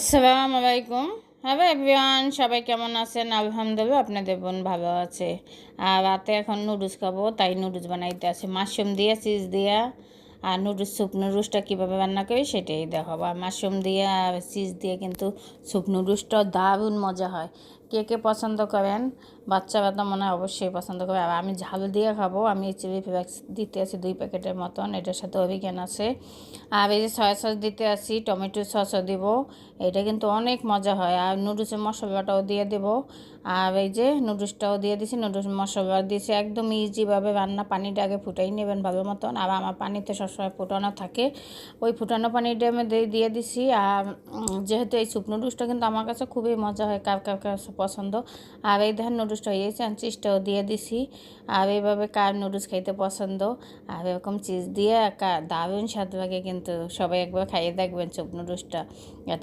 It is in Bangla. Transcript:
আসসালামু আলাইকুম। হ্যালো এভরিওয়ান, সবাই কেমন আছেন? আলহামদুলিল্লাহ আপনাদের বোন ভালো আছে। আর রাতে এখন নুডলস খাবো, তাই নুডলস বানাইতে আছে মাশরুম দিয়ে, চিজ দিয়া। আর নুডলস স্যুপ নুডলসটা কীভাবে রান্না করি সেটাই দেখাবো। আর মাশরুম দিয়ে আর চিজ দিয়ে কিন্তু স্যুপ নুডলসটা দারুণ মজা হয়। কে কে পছন্দ করেন? বাচ্চারা তো মনে হয় অবশ্যই পছন্দ করে। আর আমি ঝাল দিয়ে খাবো। আমি চিলি ফ্লেক্স দিতে আছি 2 প্যাকেটের মতন, এটার সাথে অরিগান আছে। আর এই যে সয়া সস দিতে আসি, টমেটো সসও দিব। এটা কিন্তু অনেক মজা হয়। আর নুডলসের মশলাটাও দিয়ে দেব। আর এই যে নুডলসটাও দিয়ে দিছি, নুডলস মশলা দিয়েছি। একদম ইজিভাবে রান্না। পানিটা আগে ফুটাই নেবেন ভালো মতন। আর আমার পানিতে সবসময় ফুটানো থাকে, ওই ফুটানো পানিটা আমি দিয়ে দিছি। আর যেহেতু এই স্যুপ নুডলসটা কিন্তু আমার কাছে খুবই মজা হয়, কার কার কাছে পছন্দ। আর এই ধান নুডলসটা হয়েছে, আমি চিজটাও দিয়ে দিছি। আর এইভাবে কার নুডলস খাইতে পছন্দ, আর এরকম চিজ দিয়ে দারুণ স্বাদ লাগে। কিন্তু সবাই একবার খাইয়ে দেখবেন স্যুপ নুডলসটা। এতে